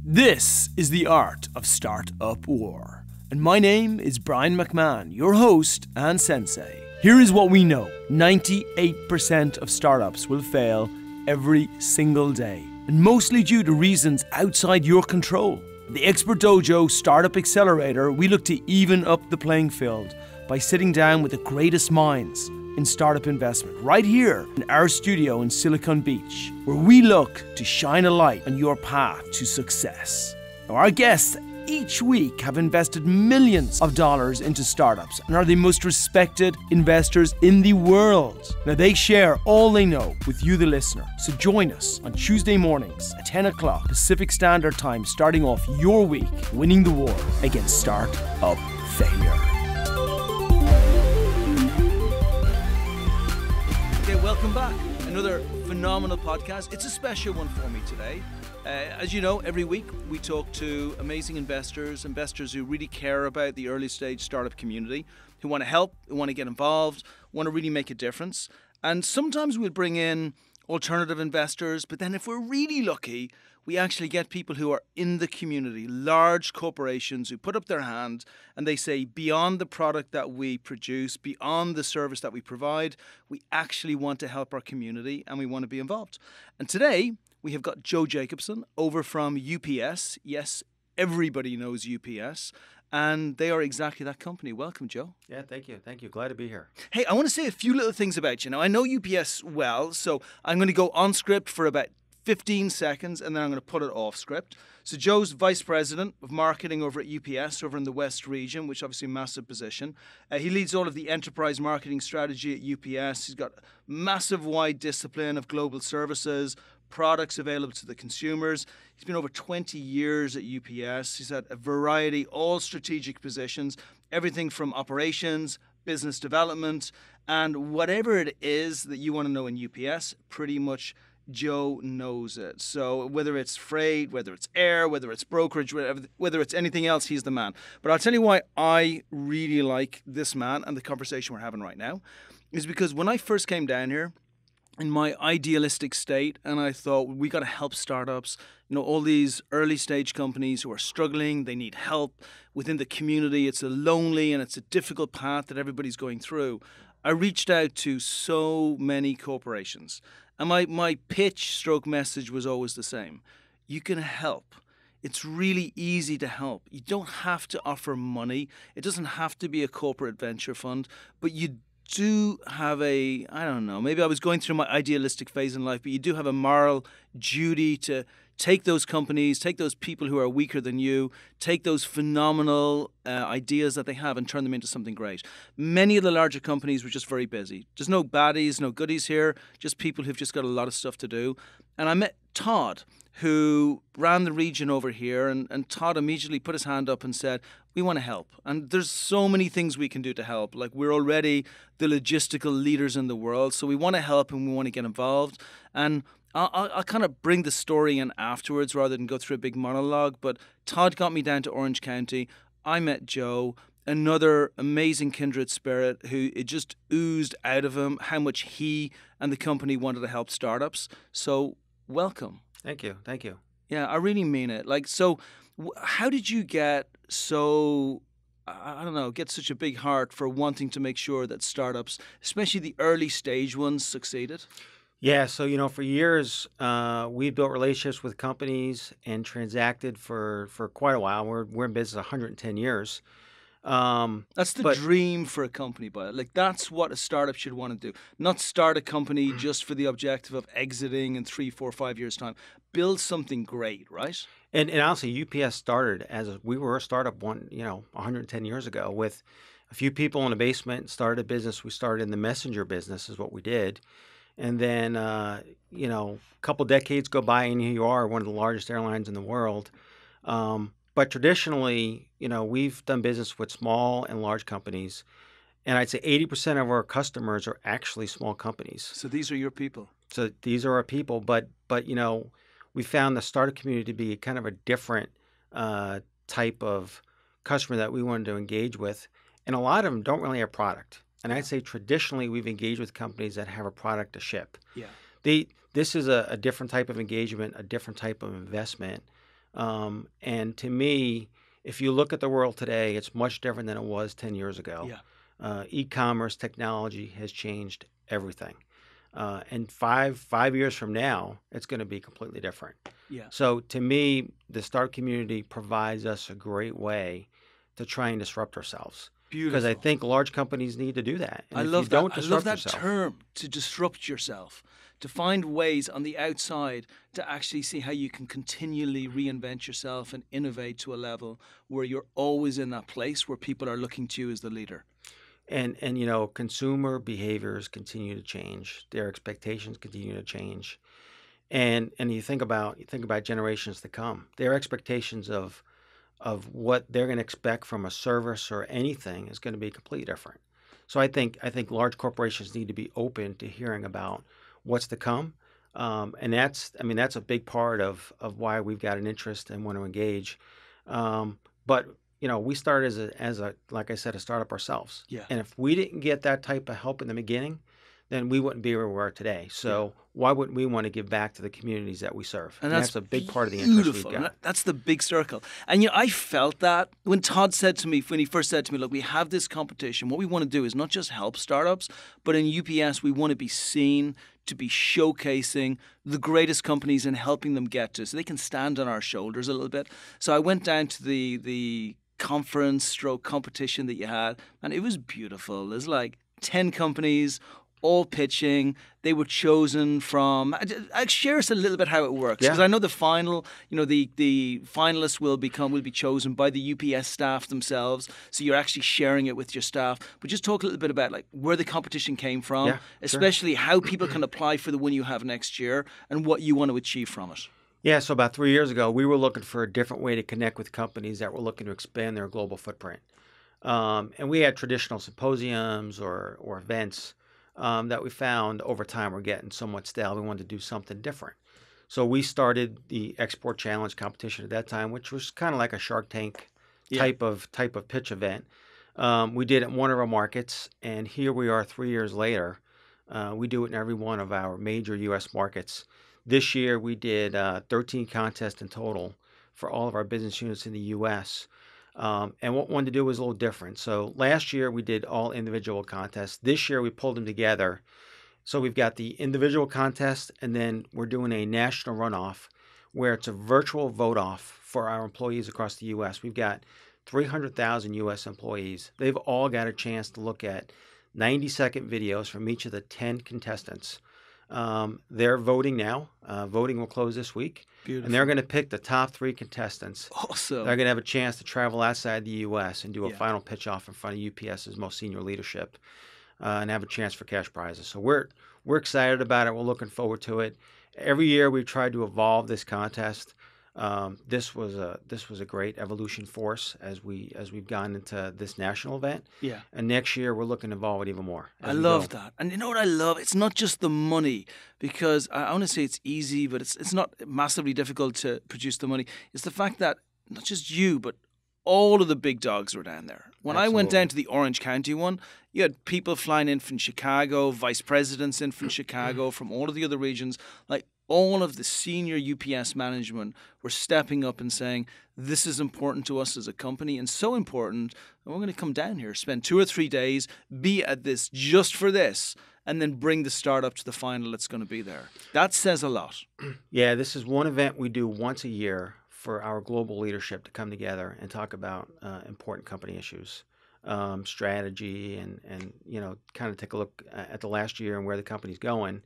This is the art of startup war. And my name is Brian McMahon, your host and sensei. Here is what we know. 98% of startups will fail every single day, and mostly due to reasons outside your control. The Expert Dojo Startup Accelerator, we look to even up the playing field by sitting down with the greatest minds in startup investment right here in our studio in Silicon Beach, where we look to shine a light on your path to success. Now, our guests each week have invested millions of dollars into startups and are the most respected investors in the world. Now, they share all they know with you, the listener. So join us on Tuesday mornings at 10 o'clock Pacific Standard Time, starting off your week winning the war against startup failure. Welcome back. Another phenomenal podcast. It's a special one for me today. As you know, every week we talk to amazing investors who really care about the early stage startup community, who want to help, who want to get involved, want to really make a difference. And sometimes we'll bring in alternative investors, but then if we're really lucky, we actually get people who are in the community, large corporations who put up their hand and they say, beyond the product that we produce, beyond the service that we provide, we actually want to help our community and we want to be involved. And today, we have got Joe Jacobsen over from UPS. Yes, everybody knows UPS. And they are exactly that company. Welcome, Joe. Yeah, thank you. Thank you. Glad to be here. Hey, I want to say a few little things about you. Now, I know UPS well, so I'm going to go on script for about 15 seconds, and then I'm going to put it off script. So Joe's Vice President of Marketing over at UPS, over in the West region, which obviously a massive position. He leads all of the enterprise marketing strategy at UPS. He's got massive wide discipline of global services, products available to the consumers. He's been over 20 years at UPS. He's had a variety, all strategic positions, everything from operations, business development, and whatever it is that you want to know in UPS, pretty much Joe knows it. So whether it's freight, whether it's air, whether it's brokerage, whether it's anything else, he's the man. But I'll tell you why I really like this man and the conversation we're having right now is because when I first came down here, in my idealistic state, and I thought, we got to help startups, all these early stage companies who are struggling, they need help within the community. It's a lonely and it's a difficult path that everybody's going through. I reached out to so many corporations, and my pitch stroke message was always the same. You can help. It's really easy to help. You don't have to offer money. It doesn't have to be a corporate venture fund, but you do have maybe I was going through my idealistic phase in life, but you do have a moral duty to take those companies, take those people who are weaker than you, take those phenomenal ideas that they have and turn them into something great. Many of the larger companies were just very busy. There's no baddies, no goodies here, just people who've just got a lot of stuff to do. And I met Todd, who ran the region over here, and Todd immediately put his hand up and said, we want to help. And there's so many things we can do to help. Like, we're already the logistical leaders in the world, so we want to help and we want to get involved. And I'll kind of bring the story in afterwards rather than go through a big monologue. But Todd got me down to Orange County. I met Joe, another amazing kindred spirit who it just oozed out of him how much he and the company wanted to help startups. So welcome. Thank you. Thank you. Yeah, I really mean it. So how did you get so, get such a big heart for wanting to make sure that startups, especially the early stage ones, succeeded? Yeah, so, for years, we built relationships with companies and transacted for quite a while. We're in business 110 years. That's the dream for a company, but that's what a startup should want to do. Not start a company just for the objective of exiting in 3, 4, 5 years' time. Build something great, right? And honestly, UPS started we were a startup 110 years ago with a few people in a basement, started a business. We started in the messenger business is what we did. And then, a couple decades go by and here you are, one of the largest airlines in the world. But traditionally, we've done business with small and large companies. And I'd say 80% of our customers are actually small companies. So these are your people. So these are our people. But we found the startup community to be kind of a different type of customer that we wanted to engage with. And a lot of them don't really have product. And I'd say traditionally we've engaged with companies that have a product to ship. Yeah. The this is a different type of engagement, a different type of investment. And to me, if you look at the world today, it's much different than it was 10 years ago. Yeah. E-commerce technology has changed everything. And five years from now, it's going to be completely different. Yeah. So to me, the startup community provides us a great way to try and disrupt ourselves. Beautiful. Because I think large companies need to do that. And I if love you that. don't I disrupt love that yourself, term, to disrupt yourself, to find ways on the outside to actually see how you can continually reinvent yourself and innovate to a level where you're always in that place where people are looking to you as the leader. and consumer behaviors continue to change. Their expectations continue to change. And you think about generations to come. Their expectations of what they're going to expect from a service or anything is going to be completely different. So I think large corporations need to be open to hearing about what's to come, and that's a big part of why we've got an interest and want to engage. But we started as a like I said, a startup ourselves. Yeah. And if we didn't get that type of help in the beginning, then we wouldn't be where we are today. So why wouldn't we want to give back to the communities that we serve? And that's a big part of the interest we've got. That's the big circle. And I felt that when Todd said to me, when he first said to me, look, we have this competition. What we want to do is not just help startups, but in UPS, we want to be seen to be showcasing the greatest companies and helping them get to, so they can stand on our shoulders a little bit. So I went down to the conference stroke competition that you had, and it was beautiful. There's like 10 companies all pitching. They were chosen from. Share us a little bit how it works, because I know the final, the finalists will be chosen by the UPS staff themselves. So you're actually sharing it with your staff. But just talk a little bit about like where the competition came from, especially how people can apply for the one you have next year and what you want to achieve from it. Yeah, so about 3 years ago, we were looking for a different way to connect with companies that were looking to expand their global footprint. And we had traditional symposiums or events that we found over time were getting somewhat stale. We wanted to do something different. So we started the Export Challenge competition at that time, which was kind of like a Shark Tank type of pitch event. We did it in one of our markets, and here we are 3 years later. We do it in every one of our major U.S. markets. This year we did 13 contests in total for all of our business units in the U.S. And what we wanted to do was a little different. So last year we did all individual contests. This year we pulled them together. So we've got the individual contest, and then we're doing a national runoff where it's a virtual vote-off for our employees across the U.S. We've got 300,000 U.S. employees. They've all got a chance to look at 90-second videos from each of the 10 contestants. They're voting now. Voting will close this week. Beautiful. And they're going to pick the top 3 contestants. Awesome. They're going to have a chance to travel outside the U.S. and do a final pitch off in front of UPS's most senior leadership, and have a chance for cash prizes. So we're excited about it. We're looking forward to it. Every year we've tried to evolve this contest. This was a great evolution for us as we've gone into this national event. Yeah. And next year we're looking to evolve it even more. I love that. And you know what I love? It's not just the money, because I want to say it's easy, but it's not massively difficult to produce the money. It's the fact that not just you, but all of the big dogs were down there. When I went down to the Orange County one, you had people flying in from Chicago, vice presidents in from Chicago, from all of the other regions. Like, all of the senior UPS management were stepping up and saying, this is important to us as a company, and so important that we're going to come down here, spend 2 or 3 days, be at this just for this, and then bring the startup to the final that's going to be there. That says a lot. Yeah, this is one event we do once a year for our global leadership to come together and talk about important company issues, strategy, and kind of take a look at the last year and where the company's going.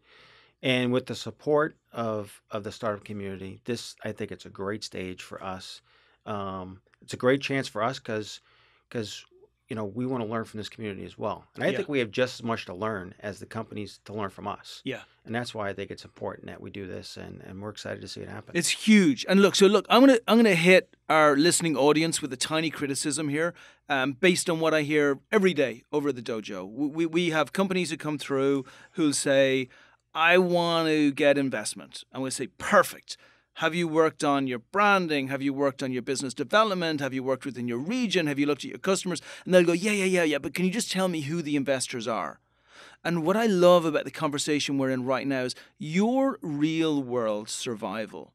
And with the support of the startup community, I think it's a great stage for us. It's a great chance for us because we want to learn from this community as well. And I think we have just as much to learn as the companies to learn from us. Yeah. And that's why I think it's important that we do this, and we're excited to see it happen. It's huge. And look, I'm gonna hit our listening audience with a tiny criticism here, based on what I hear every day over at the dojo. We have companies who come through who'll say, I want to get investment. I'm going to say, perfect. Have you worked on your branding? Have you worked on your business development? Have you worked within your region? Have you looked at your customers? And they'll go, yeah. But can you just tell me who the investors are? And what I love about the conversation we're in right now is your real world survival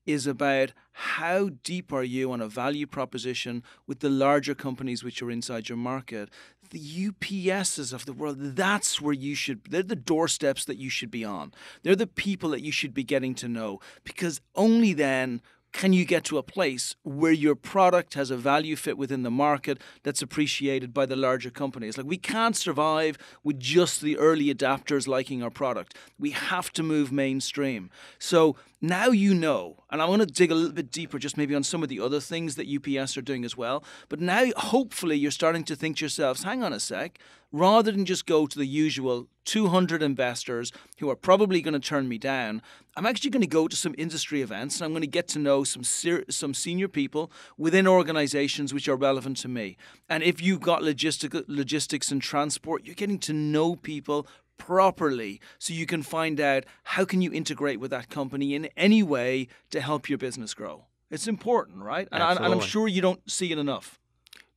is about how deep are you on a value proposition with the larger companies which are inside your market. The UPSs of the world, that's where you should, they're the doorsteps that you should be on. They're the people that you should be getting to know, because only then can you get to a place where your product has a value fit within the market that's appreciated by the larger companies. Like, we can't survive with just the early adapters liking our product. We have to move mainstream. So now you know, and I want to dig a little bit deeper just maybe on some of the other things that UPS are doing as well. But now hopefully you're starting to think to yourselves, hang on a sec, rather than just go to the usual 200 investors who are probably going to turn me down, I'm actually going to go to some industry events and I'm going to get to know some senior people within organizations which are relevant to me. And if you've got logistics and transport, you're getting to know people properly so you can find out how can you integrate with that company in any way to help your business grow. It's important, right? And I'm sure you don't see it enough.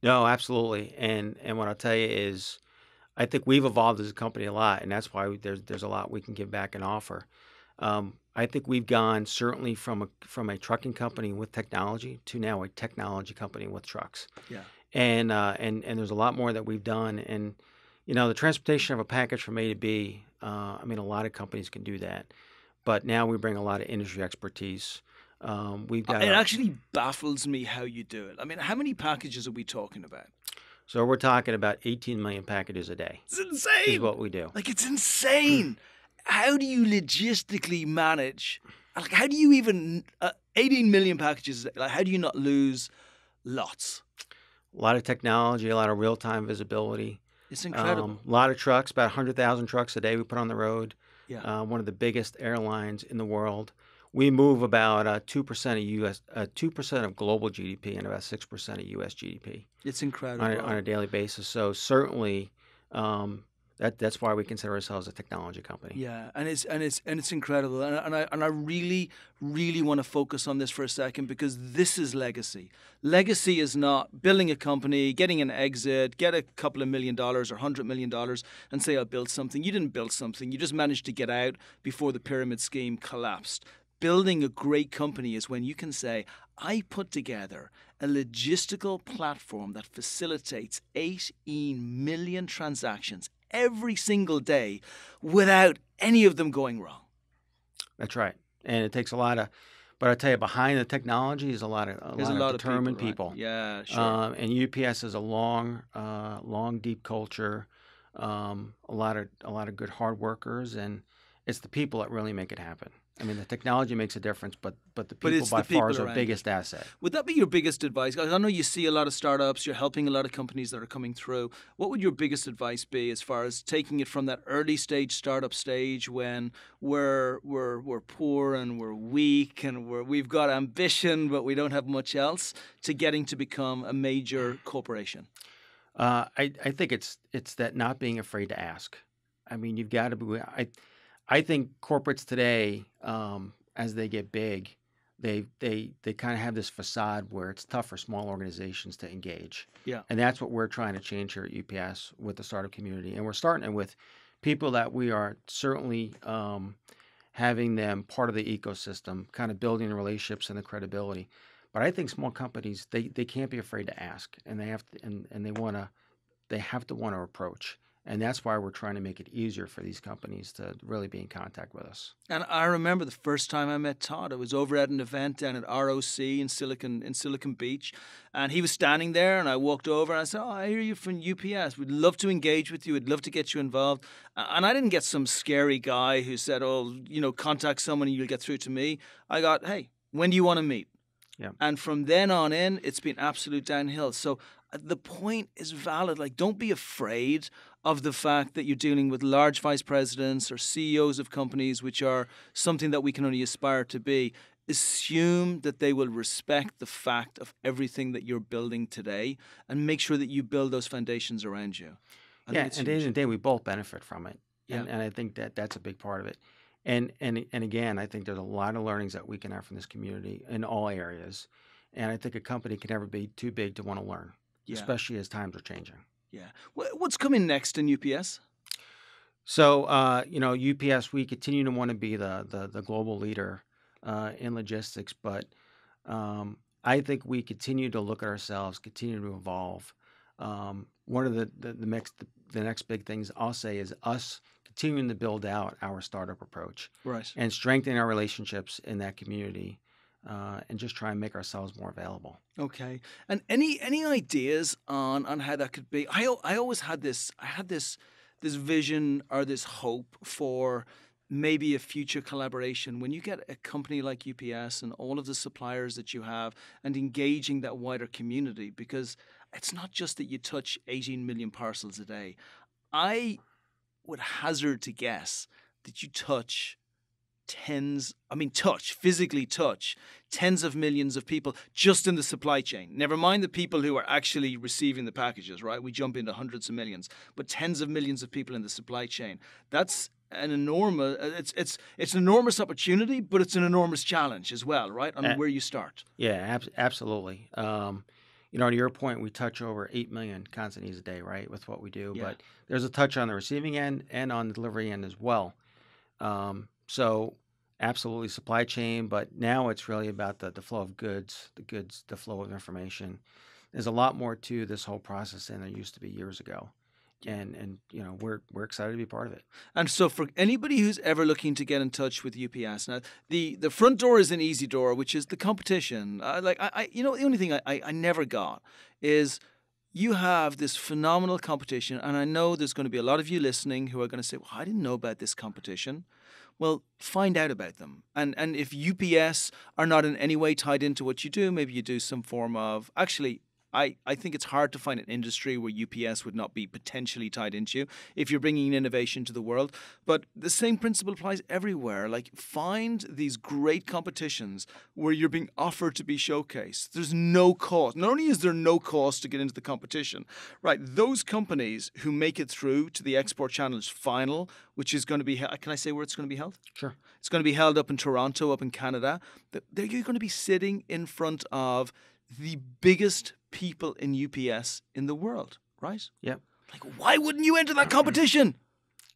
No, absolutely. And what I'll tell you is, I think we've evolved as a company a lot, and that's why there's a lot we can give back and offer. I think we've gone certainly from a trucking company with technology to now a technology company with trucks. Yeah. And there's a lot more that we've done. And the transportation of a package from A to B. I mean, a lot of companies can do that, but now we bring a lot of industry expertise. We've got. It actually baffles me how you do it. I mean, how many packages are we talking about? So we're talking about 18 million packages a day. It's insane. Is what we do. Like, it's insane. How do you logistically manage? Like, how do you even 18 million packages? Like, how do you not lose lots? A lot of technology, a lot of real-time visibility. It's incredible. A lot of trucks, about 100,000 trucks a day we put on the road. Yeah. One of the biggest airlines in the world. We move about 2% of global GDP and about 6% of U.S. GDP. It's incredible on a daily basis. So certainly, that's why we consider ourselves a technology company. Yeah, and it's incredible, and I really want to focus on this for a second, because this is legacy. Legacy is not building a company, getting an exit, get a couple of $1 million or $100 million, and say I built something. You didn't build something. You just managed to get out before the pyramid scheme collapsed. Building a great company is when you can say, I put together a logistical platform that facilitates 18 million transactions every single day without any of them going wrong. That's right. And it takes a lot of, but I tell you, behind the technology is a lot of determined people. Right? Yeah, sure. And UPS is a long, deep culture, a lot of good hard workers, and it's the people that really make it happen. I mean, the technology makes a difference, but the people by far is our biggest asset. Would that be your biggest advice? I know you see a lot of startups, you're helping a lot of companies that are coming through. What would your biggest advice be as far as taking it from that early stage startup stage when we're poor and we're weak and we've got ambition but we don't have much else, to getting to become a major corporation? I think it's that not being afraid to ask. I mean, you've got to be. I think corporates today, as they get big, they kind of have this facade where it's tough for small organizations to engage. Yeah. And that's what we're trying to change here at UPS with the startup community. And we're starting with people that we are certainly having them part of the ecosystem, kind of building the relationships and the credibility. But I think small companies, they can't be afraid to ask, and they have to, and they have to want to approach. And that's why we're trying to make it easier for these companies to really be in contact with us. And I remember the first time I met Todd. I was over at an event down at ROC in Silicon Beach, and he was standing there, and I walked over and I said, "Oh, I hear you're from UPS. We'd love to engage with you. We'd love to get you involved." And I didn't get some scary guy who said, "Oh, contact someone and you'll get through to me." I got, "Hey, when do you want to meet?" Yeah. And from then on in, it's been absolute downhill. So the point is valid. Like, don't be afraid of the fact that you're dealing with large vice presidents or CEOs of companies, which are something that we can only aspire to be. Assume that they will respect the fact of everything that you're building today, and make sure that you build those foundations around you. And at the end of the day, we both benefit from it. Yeah. And I think that's a big part of it. And again, I think there's a lot of learnings that we can have from this community in all areas. And I think a company can never be too big to want to learn, especially as times are changing. Yeah. What's coming next in UPS? So, UPS, we continue to want to be the global leader in logistics, but I think we continue to look at ourselves, continue to evolve. One of the next big things I'll say is us continuing to build out our startup approach Right. and strengthen our relationships in that community, and just try and make ourselves more available. Okay. And any ideas on how that could be? I always had this. I had this vision or this hope for maybe a future collaboration when you get a company like UPS and all of the suppliers that you have and engaging that wider community, because it's not just that you touch 18 million parcels a day. I would hazard to guess that you physically touch tens of millions of people just in the supply chain. Never mind the people who are actually receiving the packages, right? We jump into hundreds of millions, but tens of millions of people in the supply chain. That's an enormous, it's an enormous opportunity, but it's an enormous challenge as well, right? On A- where you start. yeah, absolutely. To your point, we touch over 8 million consignees a day, right, with what we do, Yeah. but there's a touch on the receiving end and on the delivery end as well. So absolutely supply chain, but now it's really about the flow of goods, the flow of information. There's a lot more to this whole process than there used to be years ago. And we're excited to be part of it. And so, for anybody who's ever looking to get in touch with UPS, now the front door is an easy door, which is the competition. The only thing I never got is you have this phenomenal competition, and I know there's going to be a lot of you listening who are going to say, "Well, I didn't know about this competition." Well, find out about them, and if UPS are not in any way tied into what you do, maybe you do some form of actually. I think it's hard to find an industry where UPS would not be potentially tied into you if you're bringing innovation to the world. But the same principle applies everywhere. Like, find these great competitions where you're being offered to be showcased. There's no cost. Not only is there no cost to get into the competition, right? Those companies who make it through to the Export Challenge final, which is going to be, can I say where it's going to be held? Sure. It's going to be held up in Toronto, up in Canada. You're going to be sitting in front of the biggest people in UPS in the world, right? Yep. Like, why wouldn't you enter that competition?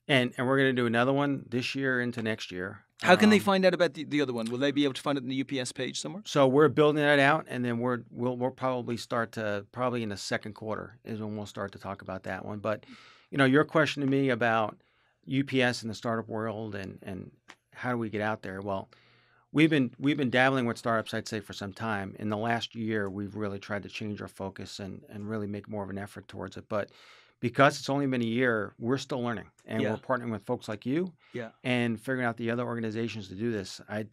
And we're going to do another one this year into next year. How can they find out about the other one? Will they be able to find it in the UPS page somewhere? So we're building that out, and then we'll probably start to probably in the second quarter is when we'll start to talk about that one. But your question to me about UPS in the startup world and how do we get out there? Well, we've been dabbling with startups, I'd say, for some time. In the last year, we've really tried to change our focus and really make more of an effort towards it. But because it's only been a year, we're still learning, and Yeah. we're partnering with folks like you Yeah. and figuring out the other organizations to do this. I'd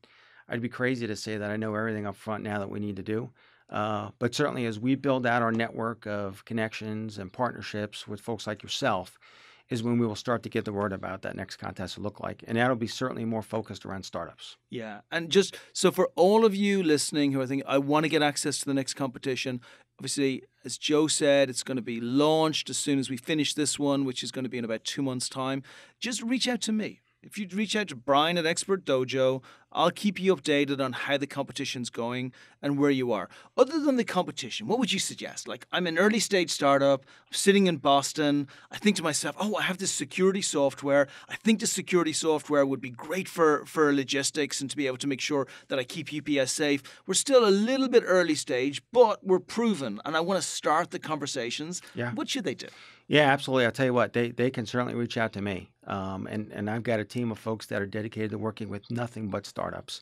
be crazy to say that I know everything up front now that we need to do. But certainly, as we build out our network of connections and partnerships with folks like yourself, is when we will start to get the word about that next contest to look like. And that'll be certainly more focused around startups. Yeah. And just so for all of you listening who are thinking, I want to get access to the next competition, obviously, as Joe said, it's going to be launched as soon as we finish this one, which is going to be in about 2 months' time. Just reach out to me. If you reach out to Brian at Expert Dojo, I'll keep you updated on how the competition's going and where you are. Other than the competition, what would you suggest? Like, I'm an early stage startup, I'm sitting in Boston. I think to myself, oh, I have this security software. I think the security software would be great for logistics and to be able to make sure that I keep UPS safe. We're still a little bit early stage, but we're proven, and I want to start the conversations. Yeah. What should they do? Yeah, absolutely. I'll tell you what, they can certainly reach out to me. And I've got a team of folks that are dedicated to working with nothing but startups.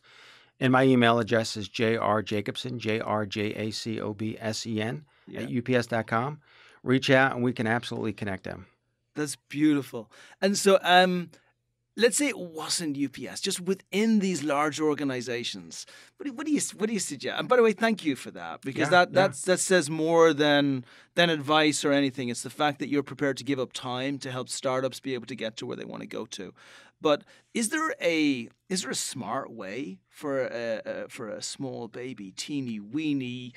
And my email address is jrjacobsen, JRJACOBSEN at ups.com. Reach out and we can absolutely connect them. That's beautiful. And so, let's say it wasn't UPS, just within these large organizations. What do you suggest? And by the way, thank you for that, because that says more than advice or anything. It's the fact that you're prepared to give up time to help startups be able to get to where they want to go to. But is there a smart way for a small baby, teeny weeny,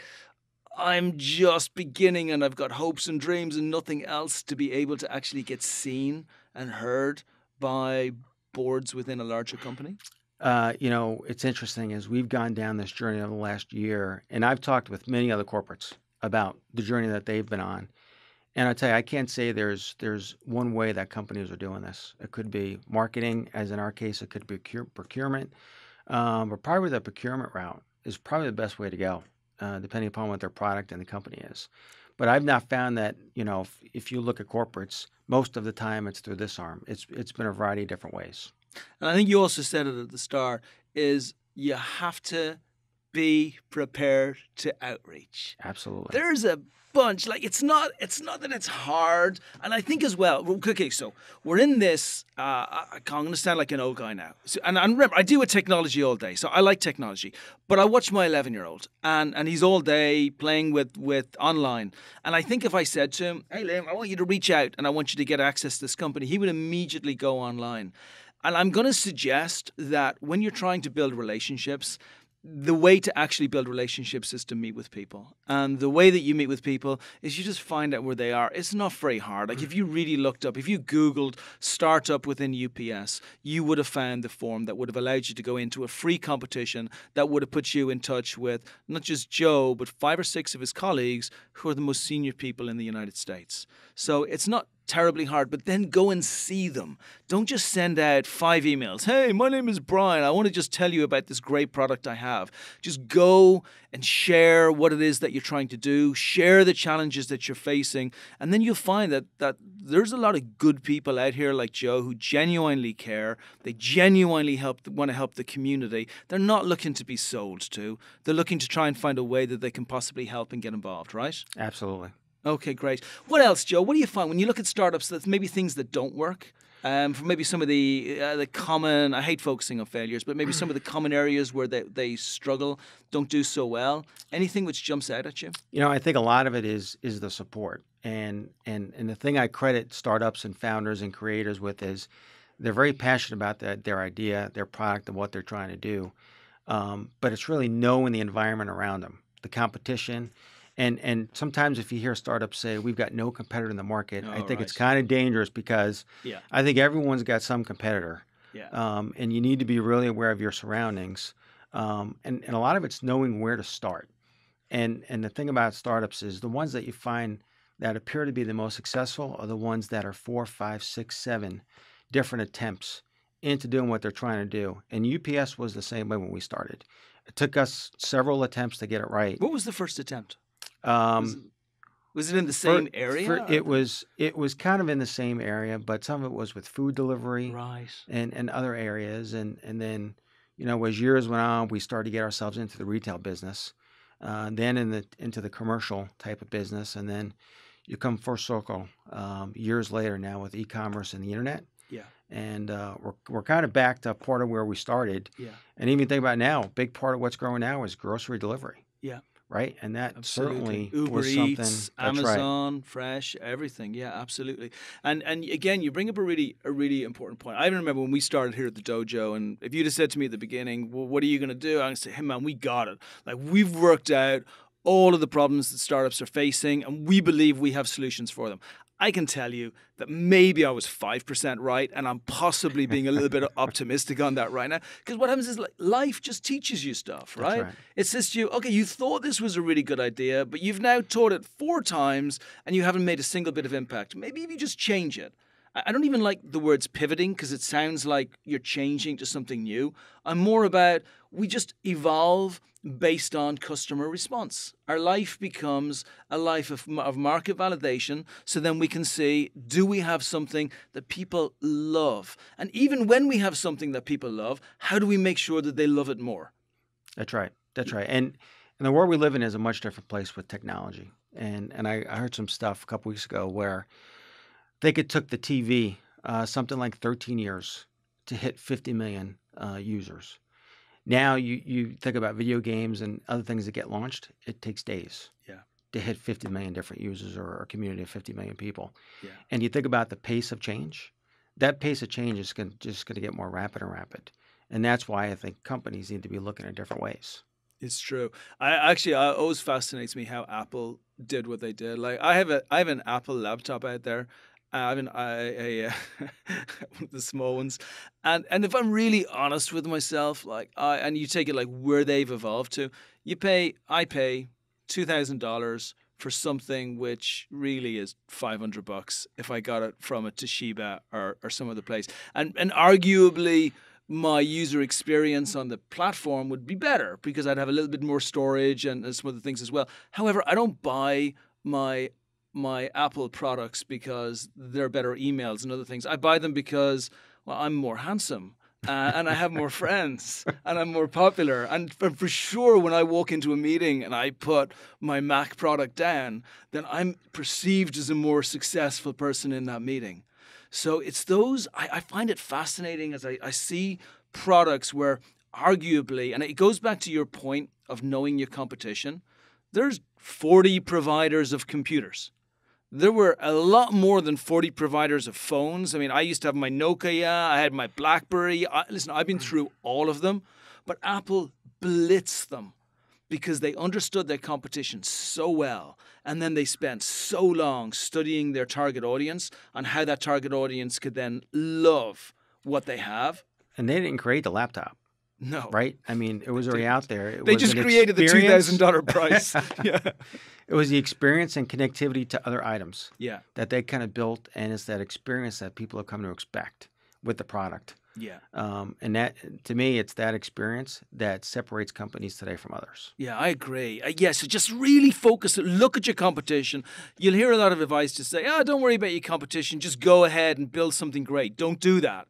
I'm just beginning and I've got hopes and dreams and nothing else, to be able to actually get seen and heard by boards within a larger company? It's interesting as we've gone down this journey over the last year, and I've talked with many other corporates about the journey that they've been on. And I tell you, I can't say there's one way that companies are doing this. It could be marketing, as in our case, it could be procurement, but probably the procurement route is probably the best way to go, depending upon what their product and the company is. But I've not found that, if you look at corporates, most of the time it's through this arm. It's been a variety of different ways. And I think you also said it at the start, is you have to be prepared to outreach. Absolutely. There's a bunch, like it's not that it's hard. And I think as well, okay, so we're in this, I'm going to sound like an old guy now. So, and remember, I deal with technology all day, so I like technology. But I watch my 11-year-old, and he's all day playing with online. And I think if I said to him, hey, Liam, I want you to reach out and I want you to get access to this company, he would immediately go online. And I'm going to suggest that when you're trying to build relationships, the way to actually build relationships is to meet with people. And the way that you meet with people is you just find out where they are. It's not very hard. Like if you really looked up, if you Googled startup within UPS, you would have found the form that would have allowed you to go into a free competition that would have put you in touch with not just Joe, but 5 or 6 of his colleagues who are the most senior people in the United States. So it's not terribly hard, but then go and see them. Don't just send out 5 emails. Hey, my name is Brian. I want to just tell you about this great product I have. Just go and share what it is that you're trying to do. Share the challenges that you're facing. And then you'll find that there's a lot of good people out here like Joe who genuinely care. They genuinely want to help the community. They're not looking to be sold to. They're looking to try and find a way that they can possibly help and get involved, right? Absolutely. Okay, great. What else, Joe? What do you find when you look at startups? That's maybe things that don't work. For maybe some of the common, I hate focusing on failures, but maybe some of the common areas where they struggle, don't do so well. Anything which jumps out at you? I think a lot of it is the support, and the thing I credit startups and founders and creators with is they're very passionate about their idea, their product, and what they're trying to do. But it's really knowing the environment around them, the competition. And sometimes if you hear startups say, we've got no competitor in the market, I think it's kind of dangerous because I think everyone's got some competitor. Yeah. And you need to be really aware of your surroundings. And a lot of it's knowing where to start. And the thing about startups is the ones that you find that appear to be the most successful are the ones that are 4, 5, 6, 7 different attempts into doing what they're trying to do. And UPS was the same way when we started. It took us several attempts to get it right. What was the first attempt? Was it in the same area? It was kind of in the same area, but some of it was with food delivery, right, and other areas. And then, as years went on, we started to get ourselves into the retail business, then into the commercial type of business, and then you come full circle years later now with e-commerce and the internet. Yeah. And we're kind of back to part of where we started. Yeah. And even think about now, a big part of what's growing now is grocery delivery. Yeah. Right, and that certainly Uber was Eats, something. Amazon, Fresh, everything. Yeah, absolutely. And again, you bring up a really important point. I even remember when we started here at the dojo, and if you'd have said to me at the beginning, "Well, what are you going to do?" I'm going to say, "Hey, man, we got it. Like we've worked out all of the problems that startups are facing, and we believe we have solutions for them." I can tell you that maybe I was 5% right, and I'm possibly being a little bit optimistic on that right now. Because what happens is life just teaches you stuff, right? That's right. It says to you, okay, you thought this was a really good idea, but you've now taught it 4 times, and you haven't made a single bit of impact. Maybe if you just change it. I don't even like the words pivoting because it sounds like you're changing to something new. I'm more about we just evolve based on customer response. Our life becomes a life of market validation, so then we can see, do we have something that people love? And even when we have something that people love, how do we make sure that they love it more? That's right. And the world we live in is a much different place with technology. And I heard some stuff a couple weeks ago where I think it took the TV something like 13 years to hit 50 million users. Now you think about video games and other things that get launched, it takes days to hit 50 million different users or a community of 50 million people. Yeah. And you think about the pace of change, that pace of change is just going to get more rapid and rapid. And that's why I think companies need to be looking at different ways. It's true. It always fascinates me how Apple did what they did. Like I have an Apple laptop out there. I have one of the small ones, and if I'm really honest with myself, and you take it like where they've evolved to, I pay $2,000 for something which really is $500 if I got it from a Toshiba or some other place. And arguably my user experience on the platform would be better because I'd have a little bit more storage and some other things as well. However, I don't buy my Apple products because they're better emails and other things. I buy them because, well, I'm more handsome. And I have more friends and I'm more popular. And for sure, when I walk into a meeting and I put my Mac product down, then I'm perceived as a more successful person in that meeting. So it's those, I find it fascinating as I see products where arguably, and it goes back to your point of knowing your competition, there's 40 providers of computers. There were a lot more than 40 providers of phones. I mean, I used to have my Nokia, I had my BlackBerry. Listen, I've been through all of them, but Apple blitzed them because they understood their competition so well. And then they spent so long studying their target audience and how that target audience could then love what they have. And they didn't create the laptop. No. Right? I mean, it was already out there. They just created the $2,000 price. Yeah. It was the experience and connectivity to other items. Yeah. That they kind of built, and it's that experience that people have come to expect with the product. Yeah. And that, to me, it's that experience that separates companies today from others. Yeah, I agree. So just really focus. Look at your competition. You'll hear a lot of advice to say, don't worry about your competition. Just go ahead and build something great. Don't do that.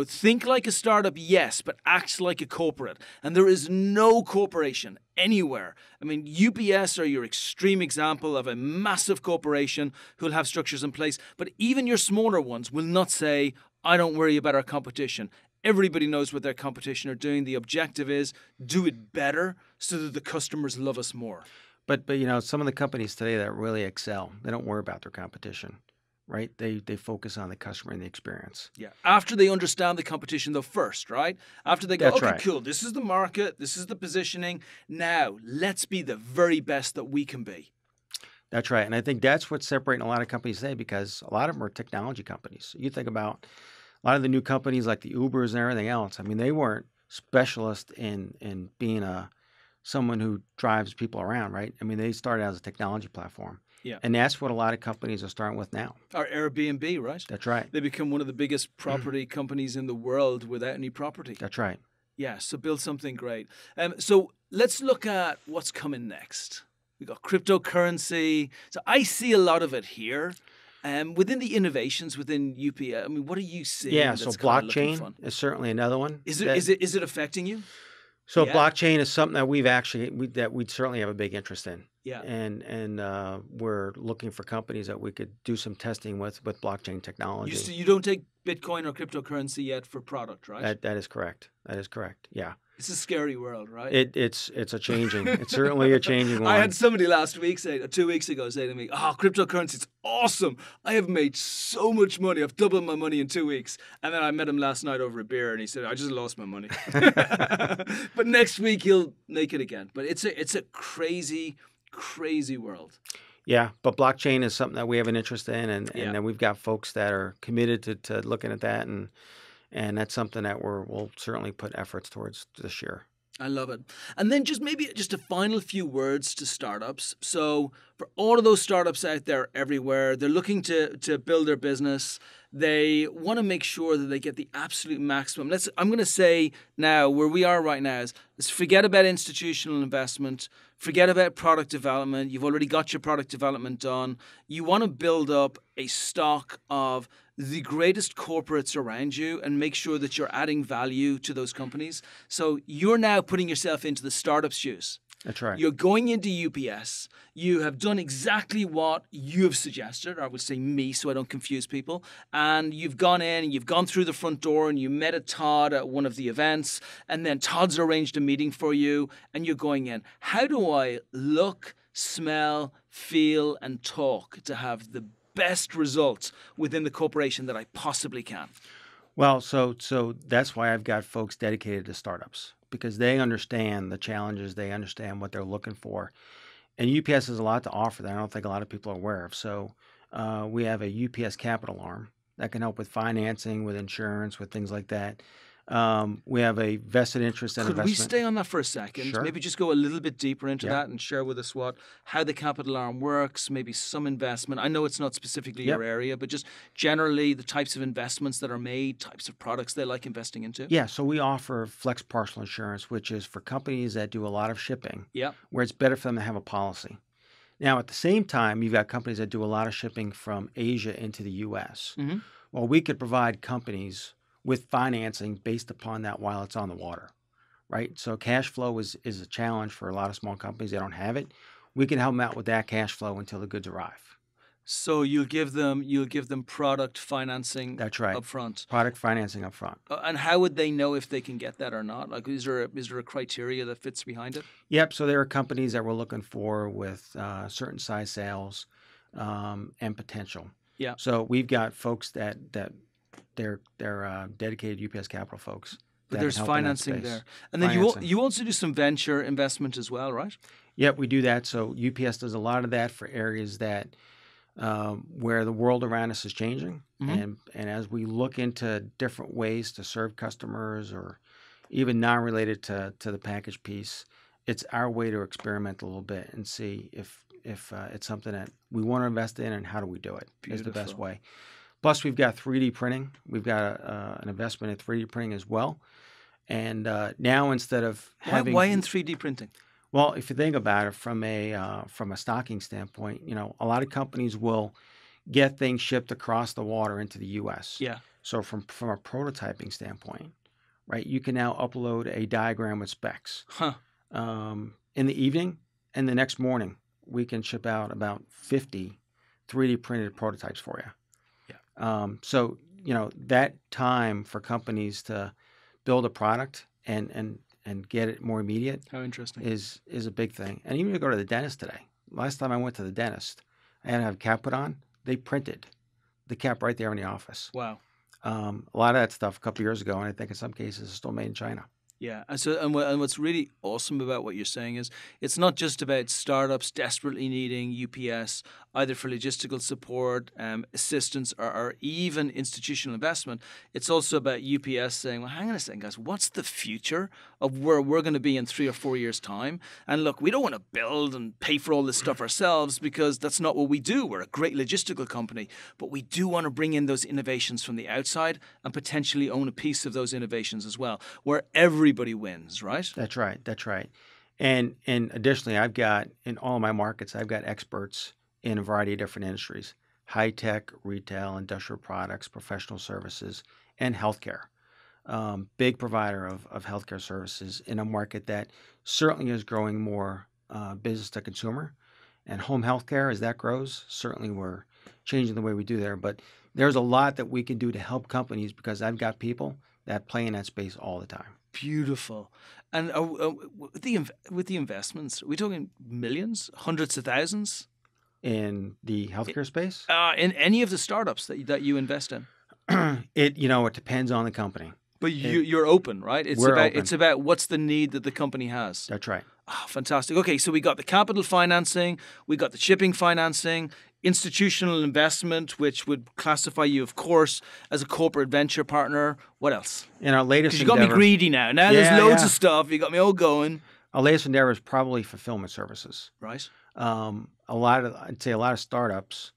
Think like a startup, yes, but act like a corporate. And there is no corporation anywhere. I mean, UPS are your extreme example of a massive corporation who'll have structures in place. But even your smaller ones will not say, I don't worry about our competition. Everybody knows what their competition are doing. The objective is do it better so that the customers love us more. But some of the companies today that really excel, they don't worry about their competition. Right? They focus on the customer and the experience. Yeah. After they understand the competition, though, first, right? After they go, That's okay, right. Cool. This is the market. This is the positioning. Now, let's be the very best that we can be. That's right. And I think that's what's separating a lot of companies today because a lot of them are technology companies. You think about a lot of the new companies like the Ubers and everything else. I mean, they weren't specialists in being someone who drives people around, right? I mean, they started as a technology platform. Yeah. And that's what a lot of companies are starting with now. Or Airbnb, right? That's right. They become one of the biggest property companies in the world without any property. That's right. Yeah, so build something great. So let's look at what's coming next. We got cryptocurrency. So I see a lot of it here. Within the innovations within UPS, I mean, what are you seeing? Yeah, so blockchain is certainly another one. Is it affecting you? So blockchain is something that we'd certainly have a big interest in. Yeah. And we're looking for companies that we could do some testing with blockchain technology. You don't take Bitcoin or cryptocurrency yet for product, right? That is correct. That is correct. Yeah. It's a scary world, right? It's certainly a changing one. I had somebody 2 weeks ago say to me, cryptocurrency, it's awesome. I have made so much money. I've doubled my money in 2 weeks. And then I met him last night over a beer and he said, I just lost my money. But next week he'll make it again. But it's a crazy world. Yeah, but blockchain is something that we have an interest in, and then we've got folks that are committed to looking at that, and that's something that we'll certainly put efforts towards this year. I love it. And then just a final few words to startups. So for all of those startups out there everywhere, they're looking to build their business. They want to make sure that they get the absolute maximum. I'm going to say now, where we are right now is let's forget about institutional investment, forget about product development. You've already got your product development done. You want to build up a stock of the greatest corporates around you and make sure that you're adding value to those companies. So you're now putting yourself into the startup shoes. That's right. You're going into UPS. You have done exactly what you have suggested, or I would say me so I don't confuse people. And you've gone in and you've gone through the front door and you met a Todd at one of the events. And then Todd's arranged a meeting for you and you're going in. How do I look, smell, feel, and talk to have the best results within the corporation that I possibly can? Well, so that's why I've got folks dedicated to startups, because they understand the challenges, they understand what they're looking for. And UPS has a lot to offer that I don't think a lot of people are aware of. So we have a UPS capital arm that can help with financing, with insurance, with things like that. We have a vested interest in Could we investment. stay on that for a second? Sure. Maybe just go a little bit deeper into Yeah. that and share with us how the capital arm works, maybe some investment. I know it's not specifically your area, but just generally the types of investments that are made, types of products they like investing into. Yeah, so we offer flex partial insurance, which is for companies that do a lot of shipping, Yeah. where it's better for them to have a policy. Now, at the same time, you've got companies that do a lot of shipping from Asia into the U.S. Mm-hmm. Well, we could provide companies with financing based upon that while it's on the water, right? So cash flow is a challenge for a lot of small companies. They don't have it. We can help them out with that cash flow until the goods arrive. So you'll give them product financing. That's right. Up front. Product financing up front. And how would they know if they can get that or not? Like, is there a criteria that fits behind it? Yep. So there are companies that we're looking for with certain size sales and potential. Yeah. So we've got folks that they're dedicated UPS Capital folks. But there's financing there, and then you also do some venture investment as well, right? Yep, we do that. So UPS does a lot of that for areas that where the world around us is changing, and as we look into different ways to serve customers, or even non-related to the package piece, it's our way to experiment a little bit and see if it's something that we want to invest in, and how do we do it is the best way. Plus, we've got 3D printing. We've got an investment in 3D printing as well. And now, instead of having why in 3D printing? Well, if you think about it from a stocking standpoint, a lot of companies will get things shipped across the water into the U.S. Yeah. So from a prototyping standpoint, right, you can now upload a diagram with specs. Huh. In the evening and the next morning, we can ship out about 50 3D printed prototypes for you. Yeah. So that time for companies to build a product and get it more immediate. How interesting. Is a big thing. And even to go to the dentist today. Last time I went to the dentist, I had to have a cap put on. They printed the cap right there in the office. Wow. A lot of that stuff a couple years ago, and I think in some cases it's still made in China. Yeah, and what's really awesome about what you're saying is it's not just about startups desperately needing UPS either for logistical support, assistance, or even institutional investment. It's also about UPS saying, well, hang on a second, guys, what's the future of where we're going to be in 3 or 4 years' time? And look, we don't want to build and pay for all this stuff ourselves because that's not what we do. We're a great logistical company, but we do want to bring in those innovations from the outside and potentially own a piece of those innovations as well, where everybody wins, right? That's right. That's right. And additionally, I've got, in all my markets, I've got experts in a variety of different industries: high tech, retail, industrial products, professional services, and healthcare. Big provider of healthcare services in a market that certainly is growing more business to consumer. And home healthcare, as that grows, certainly we're changing the way we do there. But there's a lot that we can do to help companies because I've got people that play in that space all the time. Beautiful. And with the investments, are we talking millions, hundreds of thousands? In the healthcare space? In any of the startups that you invest in? It depends on the company. But you're open, right? It's about what's the need that the company has. That's right. Oh, fantastic. Okay, so we got the capital financing, we got the shipping financing, institutional investment, which would classify you, of course, as a corporate venture partner. What else? In our latest endeavor, you got me greedy now. Now there's loads of stuff. You got me all going. Our latest endeavor is probably fulfillment services. Right. I'd say a lot of startups,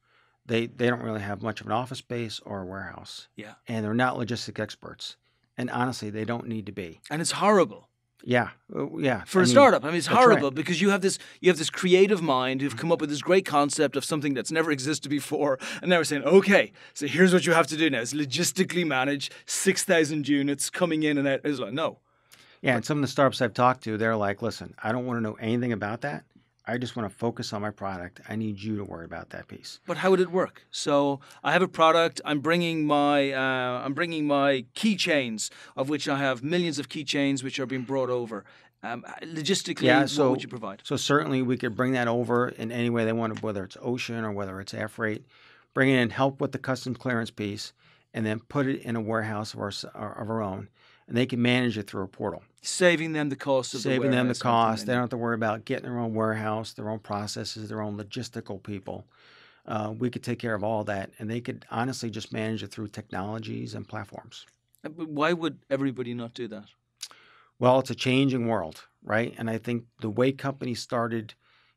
they don't really have much of an office space or a warehouse. Yeah. And they're not logistic experts. And honestly, they don't need to be. And it's horrible. Yeah. For a startup, it's horrible right. Because you have this creative mind who've come up with this great concept of something that's never existed before, and now we're saying, okay, so here's what you have to do now: is logistically manage 6,000 units coming in and out. It's like, no. Yeah, and some of the startups I've talked to, they're like, listen, I don't want to know anything about that. I just want to focus on my product. I need you to worry about that piece. But how would it work? So I have a product. I'm bringing my keychains, of which I have millions of keychains, which are being brought over. Logistically, what would you provide? So certainly we could bring that over in any way they want, whether it's ocean or whether it's air freight. Bring it in, help with the customs clearance piece, and then put it in a warehouse of our own, and they can manage it through a portal. Saving them the cost. They don't have to worry about getting their own warehouse, their own processes, their own logistical people. We could take care of all that, and they could honestly just manage it through technologies and platforms. But why would everybody not do that? Well, it's a changing world, right? And I think the way companies started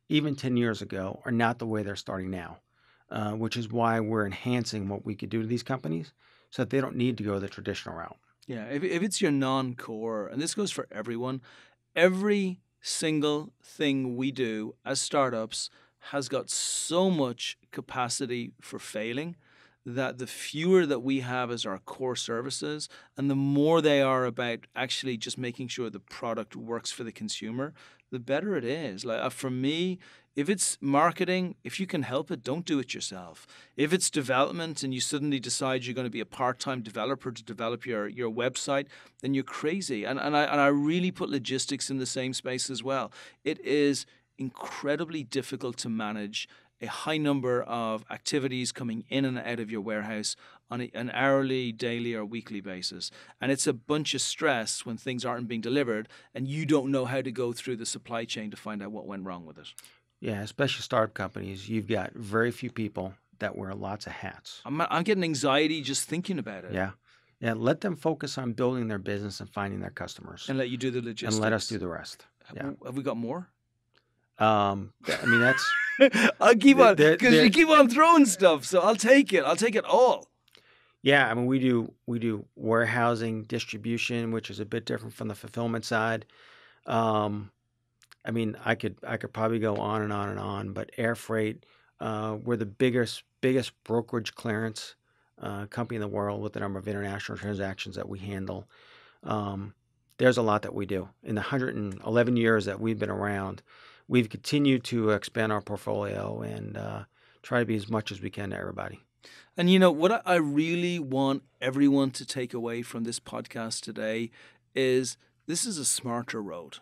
even 10 years ago are not the way they're starting now, which is why we're enhancing what we could do to these companies so that they don't need to go the traditional route. Yeah, if it's your non-core, and this goes for everyone, every single thing we do as startups has got so much capacity for failing that the fewer that we have as our core services and the more they are about actually just making sure the product works for the consumer, the better it is. Like for me, if it's marketing, if you can help it, don't do it yourself. If it's development and you suddenly decide you're going to be a part-time developer to develop your website, then you're crazy. And I really put logistics in the same space as well. It is incredibly difficult to manage a high number of activities coming in and out of your warehouse on an hourly, daily, or weekly basis. And it's a bunch of stress when things aren't being delivered and you don't know how to go through the supply chain to find out what went wrong with it. Yeah, especially startup companies, you've got very few people that wear lots of hats. I'm getting anxiety just thinking about it. Yeah. Yeah, let them focus on building their business and finding their customers. And let you do the logistics. And let us do the rest. Yeah. Have we got more? I mean, that's... I'll keep on, because you keep on throwing stuff, so I'll take it. I'll take it all. Yeah, I mean, we do warehousing, distribution, which is a bit different from the fulfillment side. I mean, I could probably go on and on and on, but air freight, we're the biggest brokerage clearance company in the world with the number of international transactions that we handle. There's a lot that we do. In the 111 years that we've been around, we've continued to expand our portfolio and try to be as much as we can to everybody. And you know, what I really want everyone to take away from this podcast today is this is a smarter road.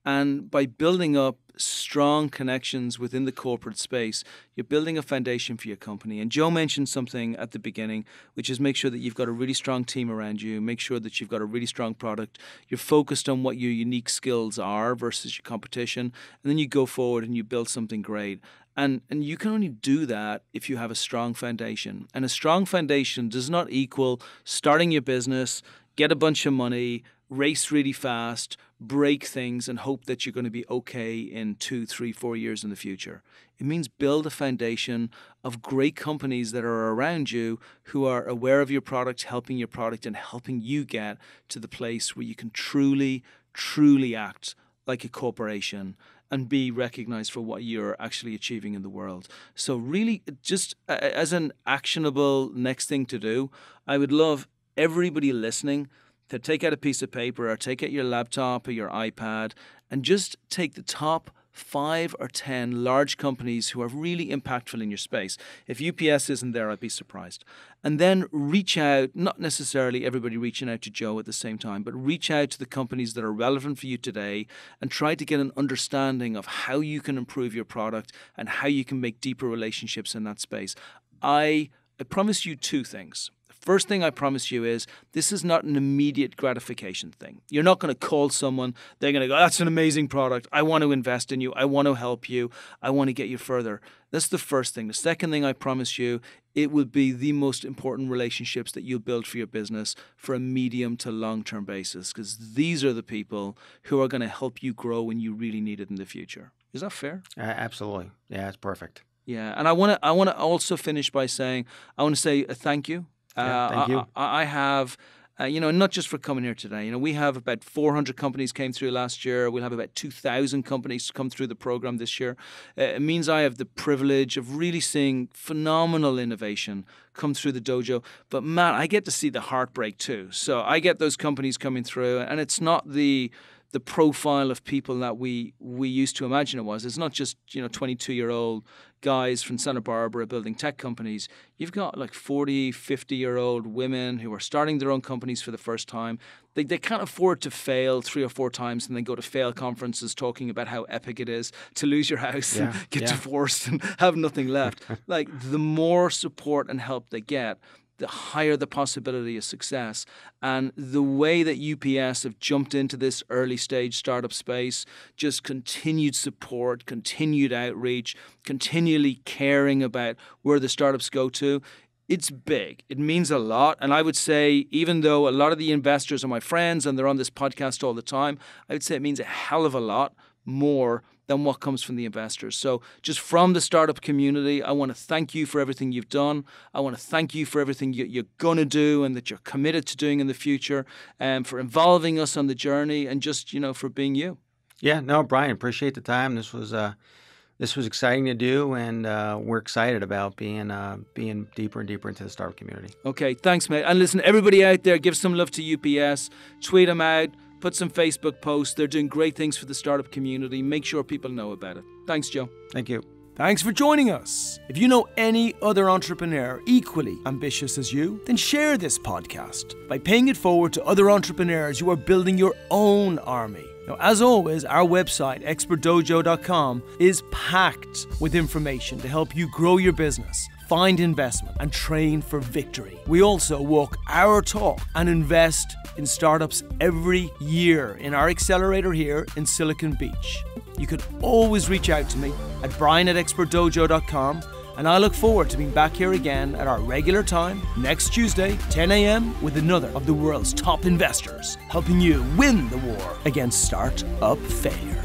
And by building up strong connections within the corporate space, you're building a foundation for your company. And Joe mentioned something at the beginning, which is make sure that you've got a really strong team around you, make sure that you've got a really strong product, you're focused on what your unique skills are versus your competition, and then you go forward and you build something great. And you can only do that if you have a strong foundation. And a strong foundation does not equal starting your business, get a bunch of money, race really fast, break things, and hope that you're going to be okay in 2, 3, 4 years in the future. It means build a foundation of great companies that are around you who are aware of your product, helping your product, and helping you get to the place where you can truly, truly act like a corporation and be recognized for what you're actually achieving in the world. So really, just as an actionable next thing to do, I would love everybody listening to take out a piece of paper or take out your laptop or your iPad and just take the top 5 or 10 large companies who are really impactful in your space. If UPS isn't there, I'd be surprised. And then reach out, not necessarily everybody reaching out to Joe at the same time, but reach out to the companies that are relevant for you today and try to get an understanding of how you can improve your product and how you can make deeper relationships in that space. I promise you 2 things. First thing I promise you is this is not an immediate gratification thing. You're not going to call someone, they're going to go, that's an amazing product. I want to invest in you. I want to help you. I want to get you further. That's the first thing. The second thing I promise you, it will be the most important relationships that you'll build for your business for a medium to long-term basis, because these are the people who are going to help you grow when you really need it in the future. Is that fair? Absolutely. Yeah, it's perfect. Yeah, and I want to also finish by saying, I want to say a thank you. Thank you. I have, not just for coming here today. We have about 400 companies came through last year. We'll have about 2,000 companies come through the program this year. It means I have the privilege of really seeing phenomenal innovation come through the dojo. But man, I get to see the heartbreak too. So I get those companies coming through, and it's not the profile of people that we used to imagine it was. It's not just 22-year-old guys from Santa Barbara building tech companies. You've got like 40, 50-year-old women who are starting their own companies for the first time. They can't afford to fail 3 or 4 times and then go to fail conferences talking about how epic it is to lose your house and get divorced and have nothing left. Like, the more support and help they get, the higher the possibility of success. And the way that UPS have jumped into this early stage startup space, just continued support, continued outreach, continually caring about where the startups go to, It's big. It means a lot. And I would say, even though a lot of the investors are my friends and they're on this podcast all the time, I would say it means a hell of a lot more than what comes from the investors. So just from the startup community, I want to thank you for everything you've done. I want to thank you for everything you're going to do and that you're committed to doing in the future, and for involving us on the journey, and just, for being you. Yeah, no, Brian, appreciate the time. This was exciting to do, and we're excited about being deeper and deeper into the startup community. Okay, thanks, mate. And listen, everybody out there, give some love to UPS. Tweet them out. Put some Facebook posts. They're doing great things for the startup community. Make sure people know about it. Thanks, Joe. Thank you. Thanks for joining us. If you know any other entrepreneur equally ambitious as you, then share this podcast by paying it forward to other entrepreneurs who are building your own army. Now, as always, our website, expertdojo.com, is packed with information to help you grow your business, find investment, and train for victory. We also walk our talk and invest in startups every year in our accelerator here in Silicon Beach. You can always reach out to me at brian@expertdojo.com, and I look forward to being back here again at our regular time next Tuesday, 10 a.m. with another of the world's top investors, helping you win the war against startup failure.